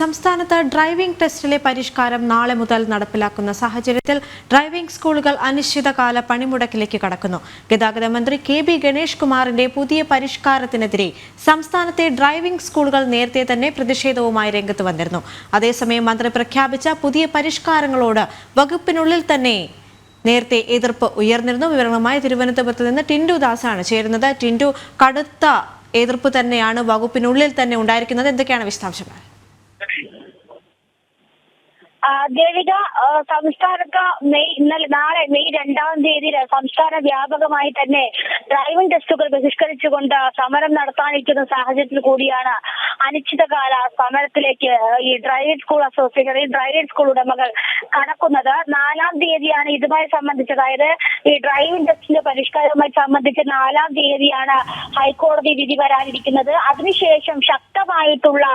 സംസ്ഥാനത്ത് ഡ്രൈവിംഗ് ടെസ്റ്റിലെ പരിഷ്കാരം നാളെ മുതൽ നടപ്പിലാക്കുന്ന സാഹചര്യത്തിൽ ഡ്രൈവിംഗ് സ്കൂളുകൾ അനിശ്ചിതകാല പണിമുടക്കിലേക്ക് കടക്കുന്നു. ഗതാഗത മന്ത്രി കെ.ബി. ഗണേഷ് കുമാറിന്റെ പുതിയ പരിഷ്കാരത്തിനെതിരെ സംസ്ഥാനത്തെ ഡ്രൈവിംഗ് സ്കൂളുകൾ നേരത്തെ തന്നെ പ്രതിഷേധവുമായി രംഗത്ത് വന്നിരുന്നു. അതേസമയം മന്ത്രി പ്രഖ്യാപിച്ച പുതിയ പരിഷ്കാരങ്ങളോട് വകുപ്പിനുള്ളിൽ തന്നെ നേരത്തെ എതിർപ്പ് ഉയർന്നിരുന്നു. വിവരങ്ങളുമായി തിരുവനന്തപുരത്ത് നിന്ന് ടിൻഡു ദാസാണ് ചേരുന്നത്. ടിൻഡു, കടുത്ത എതിർപ്പ് തന്നെയാണ് വകുപ്പിനുള്ളിൽ തന്നെ ഉണ്ടായിരിക്കുന്നത്. എന്തൊക്കെയാണ് വിശദാംശങ്ങൾ? ദേവിക, സംസ്ഥാനത്ത് നാളെ മെയ് 2-ാം തീയതി സംസ്ഥാന വ്യാപകമായി തന്നെ ഡ്രൈവിംഗ് ടെസ്റ്റുകൾ ബഹിഷ്കരിച്ചുകൊണ്ട് സമരം നടത്താനിരിക്കുന്ന സാഹചര്യത്തിൽ കൂടിയാണ് അനിശ്ചിതകാല സമരത്തിലേക്ക് ഈ driving school association, driving school ഉടമകൾ കടക്കുന്നത്. 4-ാം തീയതിയാണ് ഇതുമായി സംബന്ധിച്ച്, അതായത് ഈ ഡ്രൈവിംഗ് ടെസ്റ്റിന്റെ പരിഷ്കാരവുമായി സംബന്ധിച്ച് 4-ാം തീയതിയാണ് ഹൈക്കോടതി വിധി വരാനിരിക്കുന്നത്. അതിനുശേഷം ശക്തമായിട്ടുള്ള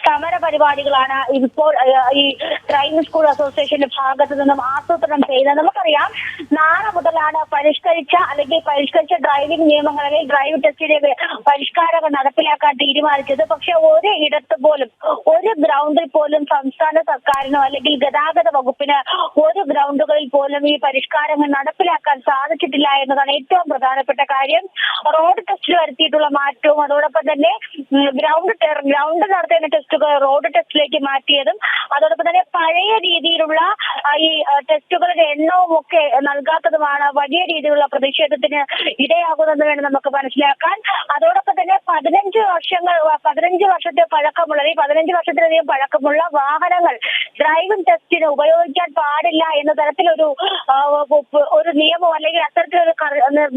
സമര പരിപാടികളാണ് ഇപ്പോൾ ഈ ഡ്രൈവിംഗ് സ്കൂൾ അസോസിയേഷന്റെ ഭാഗത്തു നിന്നും ആസൂത്രണം ചെയ്തത്. നമുക്കറിയാം, നാളെ മുതലാണ് പരിഷ്കരിച്ച ഡ്രൈവിംഗ് നിയമങ്ങൾ അല്ലെങ്കിൽ ഡ്രൈവിംഗ് ടെസ്റ്റിന്റെ പരിഷ്കാരങ്ങൾ നടപ്പിലാക്കാൻ തീരുമാനിച്ചത്. പക്ഷെ ഒരു ഇടത്ത് പോലും, ഒരു ഗ്രൗണ്ടിൽ പോലും സംസ്ഥാന സർക്കാരിനോ അല്ലെങ്കിൽ ഗതാഗത വകുപ്പിന് ഒരു ഗ്രൗണ്ടുകളിൽ പോലും ഈ പരിഷ്കാരങ്ങൾ നടപ്പിലാക്കാൻ സാധിച്ചിട്ടില്ല എന്നതാണ് ഏറ്റവും പ്രധാനപ്പെട്ട കാര്യം. റോഡ് ടെസ്റ്റിൽ വരുത്തിയിട്ടുള്ള മാറ്റവും അതോടൊപ്പം തന്നെ ഗ്രൗണ്ട് നടത്തുന്ന ടെസ്റ്റുകൾ റോഡ് ടെസ്റ്റിലേക്ക് മാറ്റിയതും അതോടൊപ്പം തന്നെ പഴയ രീതിയിലുള്ള ഈ ടെസ്റ്റുകളുടെ എണ്ണവും ഒക്കെ നൽകാത്തതുമാണ് വലിയ രീതിയിലുള്ള പ്രതിഷേധത്തിന് ഇടയാകുന്നത് വേണം നമുക്ക് മനസ്സിലാക്കാൻ. അതോടൊപ്പം തന്നെ 15 വർഷത്തെ പഴക്കമുള്ള 15 വർഷത്തിലധികം പഴക്കമുള്ള വാഹനങ്ങൾ ഡ്രൈവിംഗ് ടെസ്റ്റിന് ഉപയോഗിക്കാൻ പാടില്ല എന്ന തരത്തിലൊരു നിയമം അല്ലെങ്കിൽ അത്തരത്തിലൊരു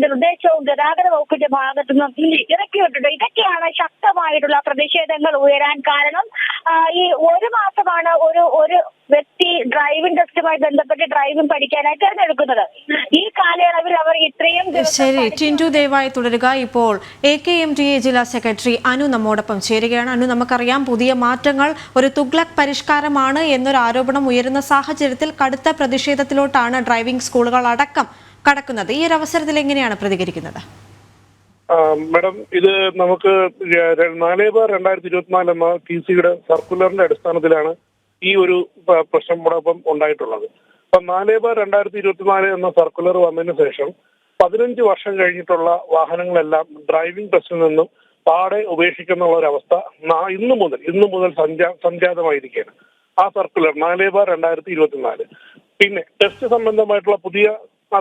നിർദ്ദേശവും ഗതാഗത വകുപ്പിന്റെ ഭാഗത്തുനിന്നും ഇറക്കിയിട്ടുണ്ട്. ഇതൊക്കെയാണ് ശക്തമായിട്ടുള്ള പ്രതിഷേധങ്ങൾ ഉയരാൻ കാരണം. ഈ ഒരു മാസമാണ് ഒരു വ്യക്തി ഡ്രൈവിംഗ് ടെസ്റ്റുമായി ബന്ധപ്പെട്ട് ഡ്രൈവിംഗ് പഠിക്കാനായി തിരഞ്ഞെടുക്കുന്നത്. ഈ കാലയളവിൽ അവർ ഇത്രയും ശരി, ടിൻഡു ദയവായി തുടരുക. ഇപ്പോൾ AKMDA ജില്ലാ സെക്രട്ടറി അനു നമ്മോടൊപ്പം ചേരുകയാണ്. അനു, നമുക്കറിയാം, പുതിയ മാറ്റങ്ങൾ ഒരു തുഗ്ലക് പരിഷ്കാരമാണ് എന്നൊരു ആരോപണം ഉയരുന്ന സാഹചര്യത്തിൽ കടുത്ത പ്രതിഷേധത്തിലോട്ടാണ് ഡ്രൈവിംഗ് സ്കൂളുകൾ അടക്കം കടക്കുന്നത്. ഈ ഒരു അവസരത്തിൽ എങ്ങനെയാണ് പ്രതികരിക്കുന്നത്? മാഡം, ഇത് നമുക്ക് 4/2024 എന്ന TC-യുടെ സർക്കുലറിന്റെ അടിസ്ഥാനത്തിലാണ് ഈ ഒരു പ്രശ്നം ഇപ്പം ഉണ്ടായിട്ടുള്ളത്. അപ്പൊ 4/2024 എന്ന സർക്കുലർ വന്നതിന് ശേഷം 15 വർഷം കഴിഞ്ഞിട്ടുള്ള വാഹനങ്ങളെല്ലാം ഡ്രൈവിംഗ് ടെസ്റ്റിൽ നിന്നും പാടെ ഉപേക്ഷിക്കുന്ന ഒരവസ്ഥ ഇന്നു മുതൽ സംജാതമായിരിക്കുകയാണ്. ആ സർക്കുലർ 4/2024. പിന്നെ ടെസ്റ്റ് സംബന്ധമായിട്ടുള്ള പുതിയ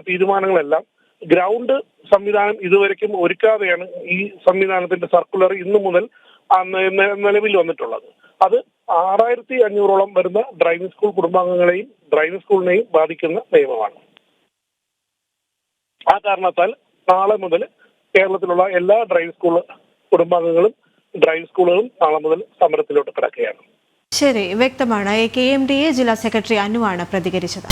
തീരുമാനങ്ങളെല്ലാം ഗ്രൗണ്ട് സംവിധാനം ഇതുവരെയ്ക്കും ഒരുക്കാതെയാണ് ഈ സംവിധാനത്തിന്റെ സർക്കുലർ ഇന്നു മുതൽ നിലവിൽ വന്നിട്ടുള്ളത്. അത് 6500-ഓളം വരുന്ന ഡ്രൈവിംഗ് സ്കൂൾ കുടുംബാംഗങ്ങളെയും ഡ്രൈവിംഗ് സ്കൂളിനെയും ബാധിക്കുന്ന നിയമമാണ്. ആ കാരണത്താൽ നാളെ മുതൽ കേരളത്തിലുള്ള എല്ലാ ഡ്രൈവിംഗ് സ്കൂൾ കുടുംബാംഗങ്ങളും ഡ്രൈവിംഗ് സ്കൂളുകളും നാളെ മുതൽ സമരത്തിലോട്ട് കിടക്കുകയാണ്. ശരി, വ്യക്തമാണ്. AKMDA ജില്ലാ സെക്രട്ടറി അനുവാണ് പ്രതികരിച്ചത്.